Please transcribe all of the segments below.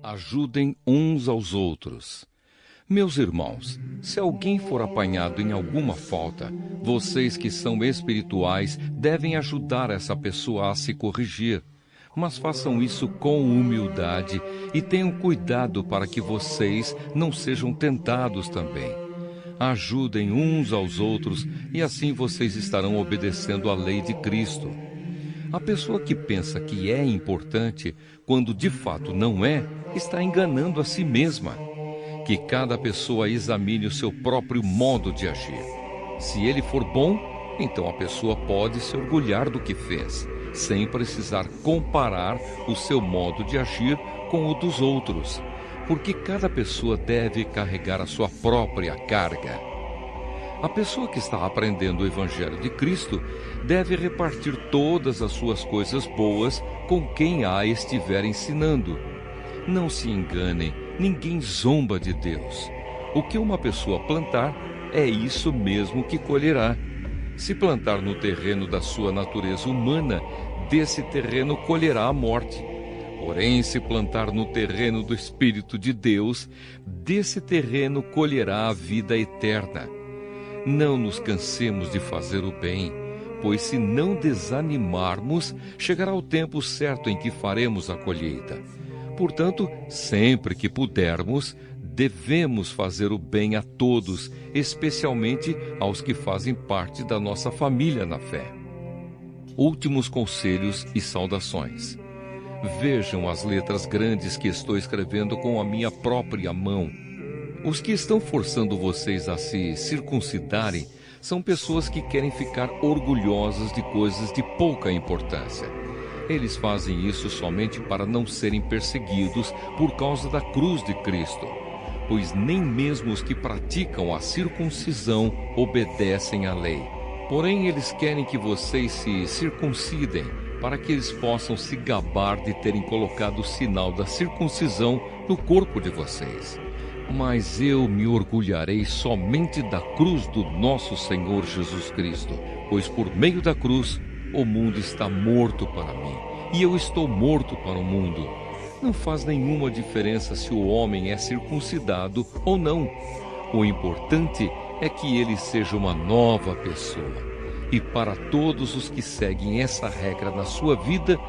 Ajudem uns aos outros. Meus irmãos, se alguém for apanhado em alguma falta, vocês que são espirituais devem ajudar essa pessoa a se corrigir. Mas façam isso com humildade e tenham cuidado para que vocês não sejam tentados também. Ajudem uns aos outros e assim vocês estarão obedecendo à lei de Cristo. A pessoa que pensa que é importante, quando de fato não é, está enganando a si mesma. Que cada pessoa examine o seu próprio modo de agir. Se ele for bom, então a pessoa pode se orgulhar do que fez, sem precisar comparar o seu modo de agir com o dos outros, porque cada pessoa deve carregar a sua própria carga. A pessoa que está aprendendo o Evangelho de Cristo deve repartir todas as suas coisas boas com quem a estiver ensinando. Não se enganem, ninguém zomba de Deus. O que uma pessoa plantar, é isso mesmo que colherá. Se plantar no terreno da sua natureza humana, desse terreno colherá a morte. Porém, se plantar no terreno do Espírito de Deus, desse terreno colherá a vida eterna. Não nos cansemos de fazer o bem, pois se não desanimarmos, chegará o tempo certo em que faremos a colheita. Portanto, sempre que pudermos, devemos fazer o bem a todos, especialmente aos que fazem parte da nossa família na fé. Últimos conselhos e saudações. Vejam as letras grandes que estou escrevendo com a minha própria mão. Os que estão forçando vocês a se circuncidarem são pessoas que querem ficar orgulhosas de coisas de pouca importância. Eles fazem isso somente para não serem perseguidos por causa da cruz de Cristo, pois nem mesmo os que praticam a circuncisão obedecem à lei. Porém, eles querem que vocês se circuncidem, para que eles possam se gabar de terem colocado o sinal da circuncisão no corpo de vocês. Mas eu me orgulharei somente da cruz do nosso Senhor Jesus Cristo, pois por meio da cruz o mundo está morto para mim, e eu estou morto para o mundo. Não faz nenhuma diferença se o homem é circuncidado ou não. O importante é que ele seja uma nova pessoa. E para todos os que seguem essa regra na sua vida,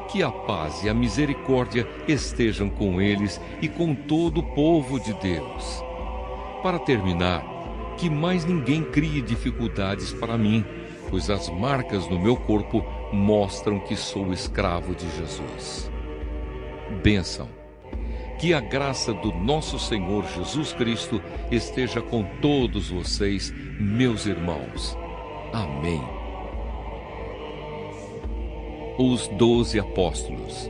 que a paz e a misericórdia estejam com eles e com todo o povo de Deus. Para terminar, que mais ninguém crie dificuldades para mim, pois as marcas no meu corpo mostram que sou escravo de Jesus. Bênção. Que a graça do nosso Senhor Jesus Cristo esteja com todos vocês, meus irmãos. Amém. Os 12 apóstolos.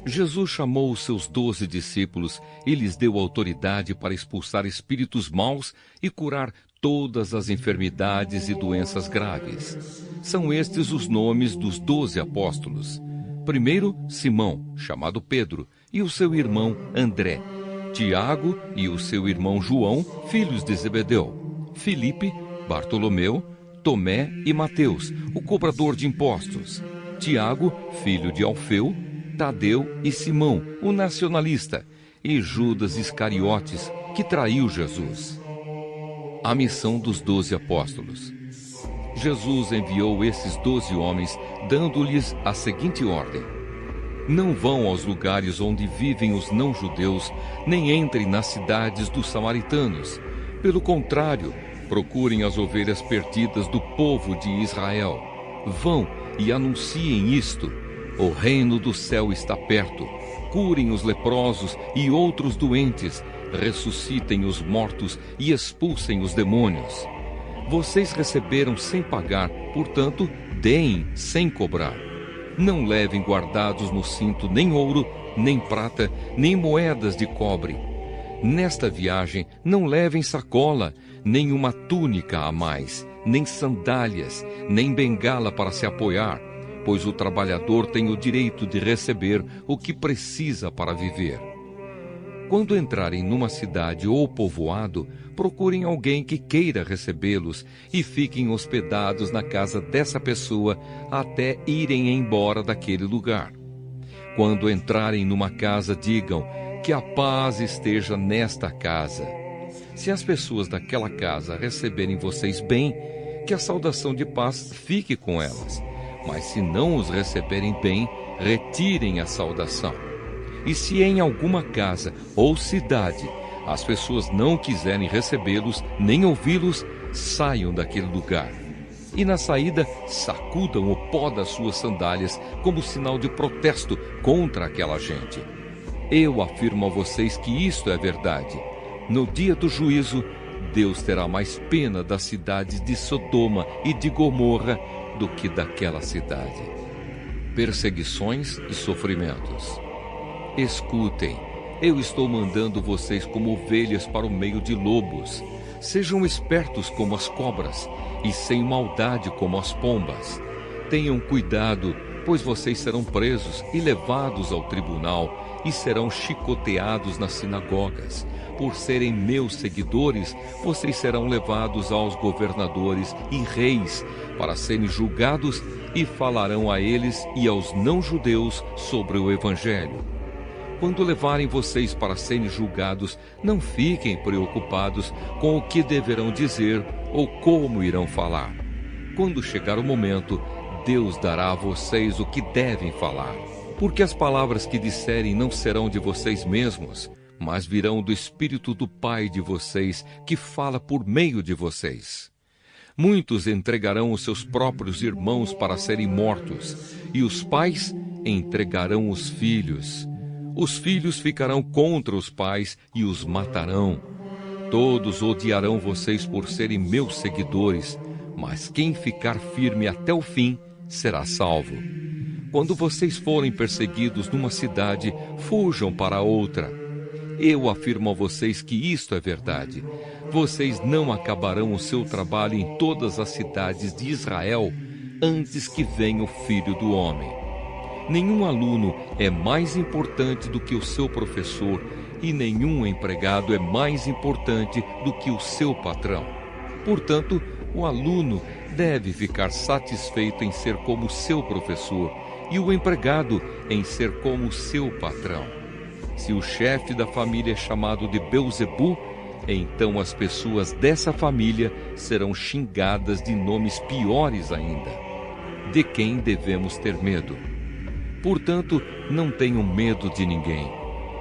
Jesus chamou os seus 12 discípulos e lhes deu autoridade para expulsar espíritos maus e curar todas as enfermidades e doenças graves. São estes os nomes dos 12 apóstolos. Primeiro, Simão, chamado Pedro, e o seu irmão André. Tiago e o seu irmão João, filhos de Zebedeu. Filipe, Bartolomeu, Tomé e Mateus, o cobrador de impostos. Tiago, filho de Alfeu, Tadeu e Simão, o nacionalista, e Judas Iscariotes, que traiu Jesus. A missão dos 12 apóstolos. Jesus enviou esses 12 homens, dando-lhes a seguinte ordem: não vão aos lugares onde vivem os não-judeus, nem entrem nas cidades dos samaritanos. Pelo contrário, procurem as ovelhas perdidas do povo de Israel. Vão e anunciem isto: o reino do céu está perto. Curem os leprosos e outros doentes, ressuscitem os mortos e expulsem os demônios. Vocês receberam sem pagar, portanto, deem sem cobrar. Não levem guardados no cinto nem ouro, nem prata, nem moedas de cobre. Nesta viagem não levem sacola, nem uma túnica a mais, nem sandálias, nem bengala para se apoiar, pois o trabalhador tem o direito de receber o que precisa para viver. Quando entrarem numa cidade ou povoado, procurem alguém que queira recebê-los e fiquem hospedados na casa dessa pessoa até irem embora daquele lugar. Quando entrarem numa casa, digam: que a paz esteja nesta casa. Se as pessoas daquela casa receberem vocês bem, que a saudação de paz fique com elas. Mas se não os receberem bem, retirem a saudação. E se em alguma casa ou cidade as pessoas não quiserem recebê-los, nem ouvi-los, saiam daquele lugar. E na saída, sacudam o pó das suas sandálias como sinal de protesto contra aquela gente. Eu afirmo a vocês que isto é verdade. No dia do juízo, Deus terá mais pena das cidades de Sodoma e de Gomorra do que daquela cidade. Perseguições e sofrimentos. Escutem, eu estou mandando vocês como ovelhas para o meio de lobos. Sejam espertos como as cobras e sem maldade como as pombas. Tenham cuidado, pois vocês serão presos e levados ao tribunal e serão chicoteados nas sinagogas. Por serem meus seguidores, vocês serão levados aos governadores e reis para serem julgados e falarão a eles e aos não-judeus sobre o Evangelho. Quando levarem vocês para serem julgados, não fiquem preocupados com o que deverão dizer ou como irão falar. Quando chegar o momento, Deus dará a vocês o que devem falar. Porque as palavras que disserem não serão de vocês mesmos, mas virão do Espírito do Pai de vocês, que fala por meio de vocês. Muitos entregarão os seus próprios irmãos para serem mortos, e os pais entregarão os filhos. Os filhos ficarão contra os pais e os matarão. Todos odiarão vocês por serem meus seguidores, mas quem ficar firme até o fim será salvo. Quando vocês forem perseguidos numa cidade, fujam para outra. Eu afirmo a vocês que isto é verdade. Vocês não acabarão o seu trabalho em todas as cidades de Israel antes que venha o Filho do Homem. Nenhum aluno é mais importante do que o seu professor e nenhum empregado é mais importante do que o seu patrão. Portanto, o aluno deve ficar satisfeito em ser como seu professor e o empregado em ser como seu patrão. Se o chefe da família é chamado de Belzebu, então as pessoas dessa família serão xingadas de nomes piores ainda. De quem devemos ter medo? Portanto, não tenham medo de ninguém.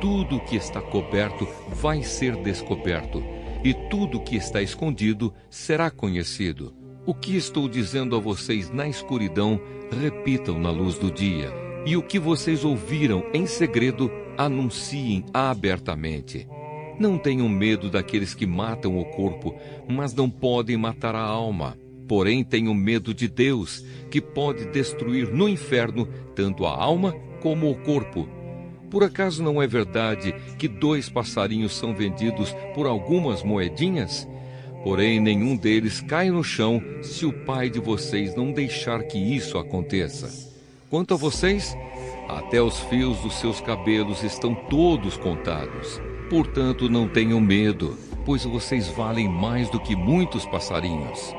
Tudo que está coberto vai ser descoberto, e tudo que está escondido será conhecido. O que estou dizendo a vocês na escuridão, repitam na luz do dia. E o que vocês ouviram em segredo, anunciem abertamente. Não tenham medo daqueles que matam o corpo, mas não podem matar a alma. Porém, tenham medo de Deus, que pode destruir no inferno tanto a alma como o corpo. Por acaso não é verdade que 2 passarinhos são vendidos por algumas moedinhas? Porém, nenhum deles cai no chão se o Pai de vocês não deixar que isso aconteça. Quanto a vocês, até os fios dos seus cabelos estão todos contados. Portanto, não tenham medo, pois vocês valem mais do que muitos passarinhos.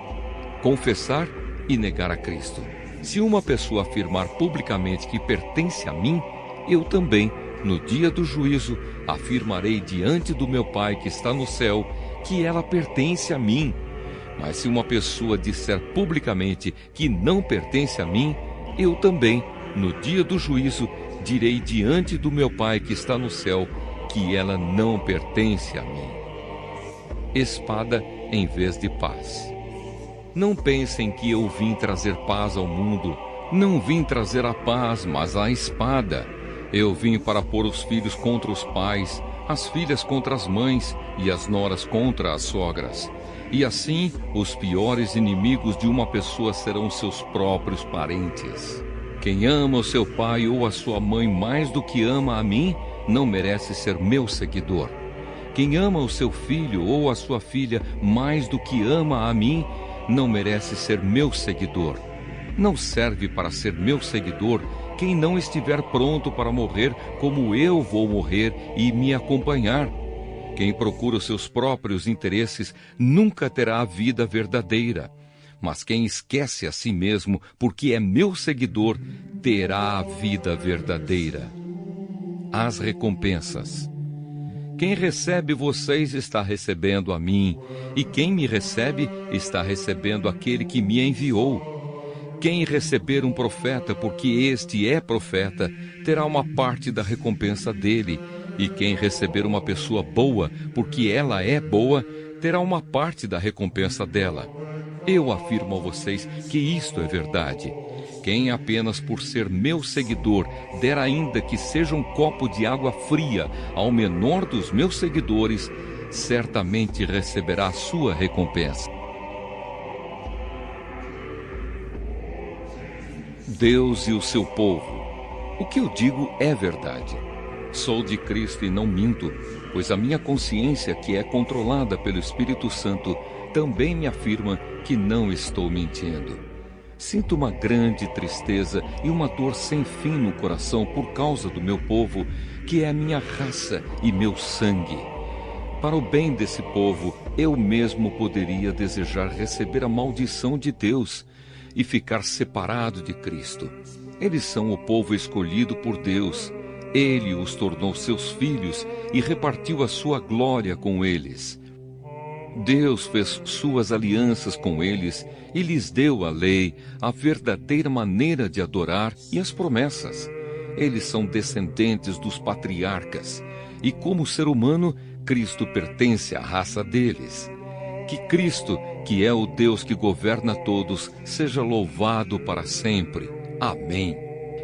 Confessar e negar a Cristo. Se uma pessoa afirmar publicamente que pertence a mim, eu também, no dia do juízo, afirmarei diante do meu Pai que está no céu, que ela pertence a mim. Mas se uma pessoa disser publicamente que não pertence a mim, eu também, no dia do juízo, direi diante do meu Pai que está no céu, que ela não pertence a mim. Espada em vez de paz. Não pensem que eu vim trazer paz ao mundo. Não vim trazer a paz, mas a espada. Eu vim para pôr os filhos contra os pais, as filhas contra as mães e as noras contra as sogras. E assim, os piores inimigos de uma pessoa serão seus próprios parentes. Quem ama o seu pai ou a sua mãe mais do que ama a mim, não merece ser meu seguidor. Quem ama o seu filho ou a sua filha mais do que ama a mim, não merece ser meu seguidor. Não serve para ser meu seguidor quem não estiver pronto para morrer como eu vou morrer e me acompanhar. Quem procura os seus próprios interesses nunca terá a vida verdadeira. Mas quem esquece a si mesmo porque é meu seguidor, terá a vida verdadeira. As recompensas. Quem recebe vocês está recebendo a mim, e quem me recebe está recebendo aquele que me enviou. Quem receber um profeta, porque este é profeta, terá uma parte da recompensa dele, e quem receber uma pessoa boa, porque ela é boa, terá uma parte da recompensa dela. Eu afirmo a vocês que isto é verdade. Quem apenas por ser meu seguidor der ainda que seja um copo de água fria ao menor dos meus seguidores, certamente receberá a sua recompensa. Deus e o seu povo. O que eu digo é verdade. Sou de Cristo e não minto, pois a minha consciência, que é controlada pelo Espírito Santo, também me afirma que não estou mentindo. Sinto uma grande tristeza e uma dor sem fim no coração por causa do meu povo, que é a minha raça e meu sangue. Para o bem desse povo, eu mesmo poderia desejar receber a maldição de Deus e ficar separado de Cristo. Eles são o povo escolhido por Deus. Ele os tornou seus filhos e repartiu a sua glória com eles. Deus fez suas alianças com eles e lhes deu a lei, a verdadeira maneira de adorar e as promessas. Eles são descendentes dos patriarcas, e como ser humano, Cristo pertence à raça deles. Que Cristo, que é o Deus que governa todos, seja louvado para sempre. Amém.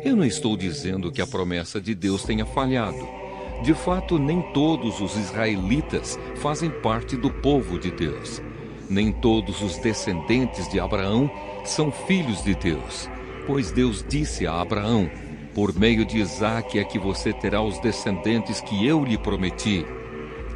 Eu não estou dizendo que a promessa de Deus tenha falhado. De fato, nem todos os israelitas fazem parte do povo de Deus. Nem todos os descendentes de Abraão são filhos de Deus. Pois Deus disse a Abraão: por meio de Isaque é que você terá os descendentes que eu lhe prometi.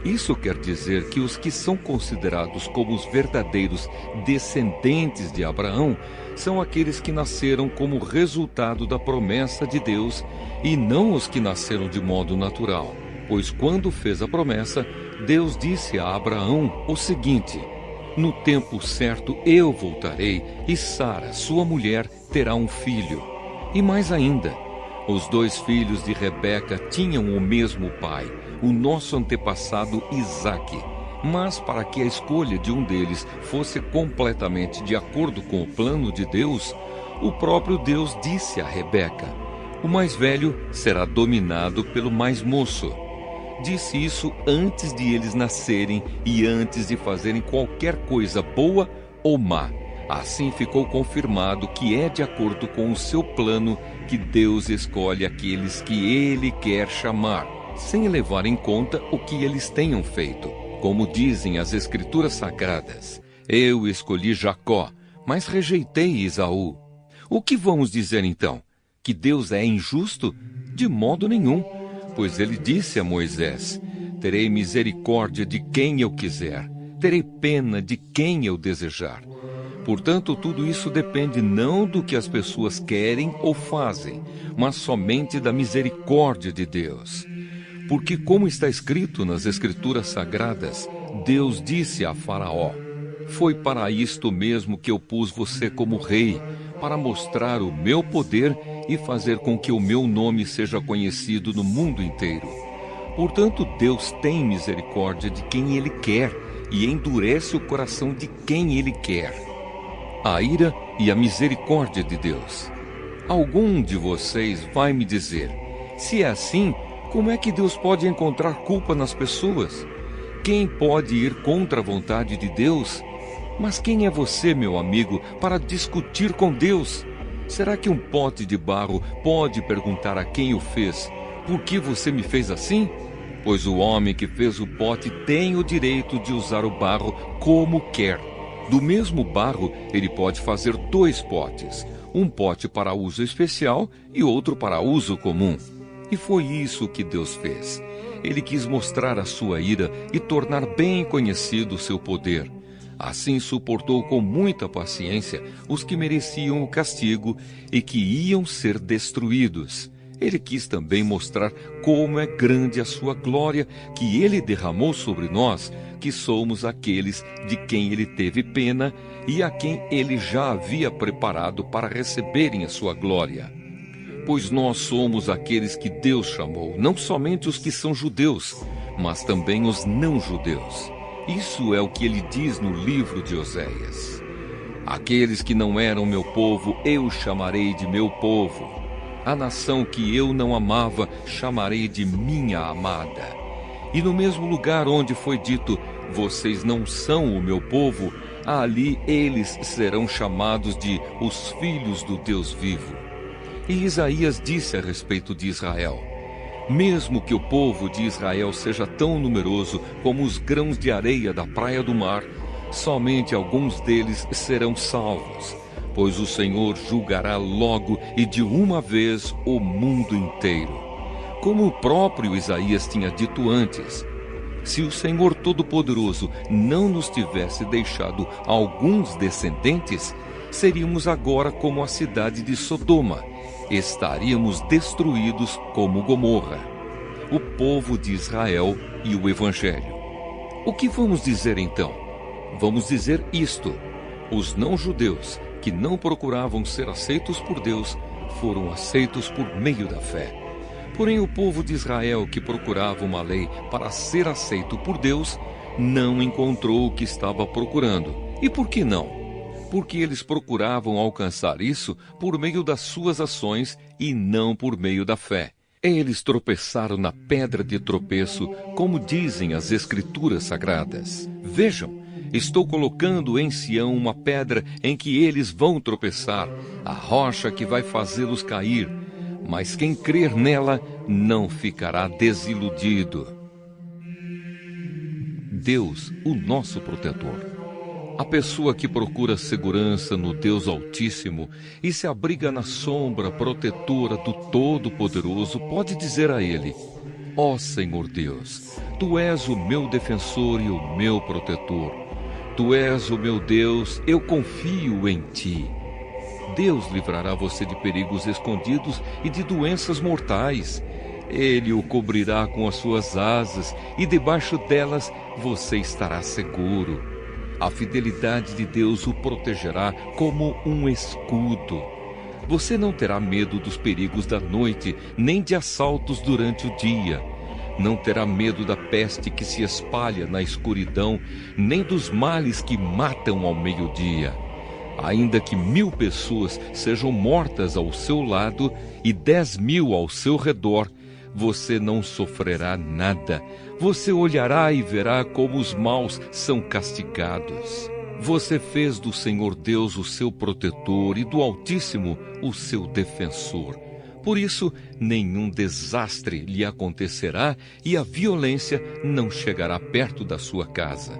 Isso quer dizer que os que são considerados como os verdadeiros descendentes de Abraão são aqueles que nasceram como resultado da promessa de Deus e não os que nasceram de modo natural. Pois quando fez a promessa, Deus disse a Abraão o seguinte: no tempo certo eu voltarei e Sara, sua mulher, terá um filho. E mais ainda, os dois filhos de Rebeca tinham o mesmo pai, o nosso antepassado Isaque. Mas para que a escolha de um deles fosse completamente de acordo com o plano de Deus, o próprio Deus disse a Rebeca: o mais velho será dominado pelo mais moço. Disse isso antes de eles nascerem e antes de fazerem qualquer coisa boa ou má. Assim ficou confirmado que é de acordo com o seu plano que Deus escolhe aqueles que Ele quer chamar, sem levar em conta o que eles tenham feito. Como dizem as Escrituras Sagradas: eu escolhi Jacó, mas rejeitei Esaú. O que vamos dizer então? Que Deus é injusto? De modo nenhum, pois ele disse a Moisés: terei misericórdia de quem eu quiser, terei pena de quem eu desejar. Portanto, tudo isso depende não do que as pessoas querem ou fazem, mas somente da misericórdia de Deus. Porque, como está escrito nas Escrituras Sagradas, Deus disse a Faraó: foi para isto mesmo que eu pus você como rei, para mostrar o meu poder e fazer com que o meu nome seja conhecido no mundo inteiro. Portanto, Deus tem misericórdia de quem Ele quer e endurece o coração de quem Ele quer. A ira e a misericórdia de Deus. Algum de vocês vai me dizer: se é assim, como é que Deus pode encontrar culpa nas pessoas? Quem pode ir contra a vontade de Deus? Mas quem é você, meu amigo, para discutir com Deus? Será que um pote de barro pode perguntar a quem o fez: por que você me fez assim? Pois o homem que fez o pote tem o direito de usar o barro como quer. Do mesmo barro, ele pode fazer 2 potes, um pote para uso especial e outro para uso comum. E foi isso que Deus fez. Ele quis mostrar a sua ira e tornar bem conhecido o seu poder. Assim suportou com muita paciência os que mereciam o castigo e que iam ser destruídos. Ele quis também mostrar como é grande a sua glória que ele derramou sobre nós, que somos aqueles de quem ele teve pena e a quem ele já havia preparado para receberem a sua glória. Pois nós somos aqueles que Deus chamou, não somente os que são judeus, mas também os não-judeus. Isso é o que ele diz no livro de Oséias. Aqueles que não eram meu povo, eu chamarei de meu povo. A nação que eu não amava, chamarei de minha amada. E no mesmo lugar onde foi dito, vocês não são o meu povo, ali eles serão chamados de os filhos do Deus vivo. E Isaías disse a respeito de Israel: mesmo que o povo de Israel seja tão numeroso como os grãos de areia da praia do mar, somente alguns deles serão salvos, pois o Senhor julgará logo e de uma vez o mundo inteiro. Como o próprio Isaías tinha dito antes, se o Senhor Todo-Poderoso não nos tivesse deixado alguns descendentes, seríamos agora como a cidade de Sodoma, estaríamos destruídos como Gomorra. O povo de Israel e o Evangelho. O que vamos dizer então? Vamos dizer isto: os não-judeus, que não procuravam ser aceitos por Deus, foram aceitos por meio da fé. Porém, o povo de Israel, que procurava uma lei para ser aceito por Deus, não encontrou o que estava procurando. E por que não? Porque eles procuravam alcançar isso por meio das suas ações e não por meio da fé. Eles tropeçaram na pedra de tropeço, como dizem as Escrituras Sagradas. Vejam, estou colocando em Sião uma pedra em que eles vão tropeçar, a rocha que vai fazê-los cair. Mas quem crer nela não ficará desiludido. Deus, o nosso protetor. A pessoa que procura segurança no Deus Altíssimo e se abriga na sombra protetora do Todo-Poderoso pode dizer a Ele: ó Senhor Deus, Tu és o meu defensor e o meu protetor. Tu és o meu Deus, eu confio em Ti. Deus livrará você de perigos escondidos e de doenças mortais. Ele o cobrirá com as suas asas e debaixo delas você estará seguro. A fidelidade de Deus o protegerá como um escudo. Você não terá medo dos perigos da noite, nem de assaltos durante o dia. Não terá medo da peste que se espalha na escuridão, nem dos males que matam ao meio-dia. Ainda que 1000 pessoas sejam mortas ao seu lado e 10.000 ao seu redor, você não sofrerá nada. Você olhará e verá como os maus são castigados. Você fez do Senhor Deus o seu protetor e do Altíssimo o seu defensor. Por isso, nenhum desastre lhe acontecerá e a violência não chegará perto da sua casa.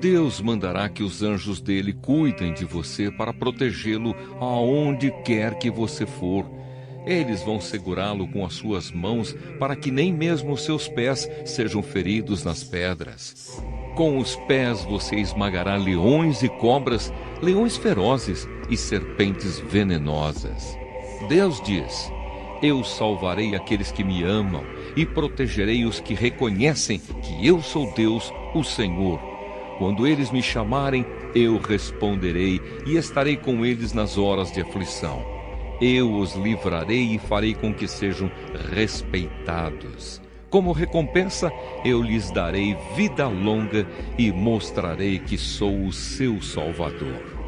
Deus mandará que os anjos dele cuidem de você para protegê-lo aonde quer que você for. Eles vão segurá-lo com as suas mãos para que nem mesmo os seus pés sejam feridos nas pedras. Com os pés você esmagará leões e cobras, leões ferozes e serpentes venenosas. Deus diz: eu salvarei aqueles que me amam e protegerei os que reconhecem que eu sou Deus, o Senhor. Quando eles me chamarem, eu responderei e estarei com eles nas horas de aflição. Eu os livrarei e farei com que sejam respeitados. Como recompensa, eu lhes darei vida longa e mostrarei que sou o seu Salvador.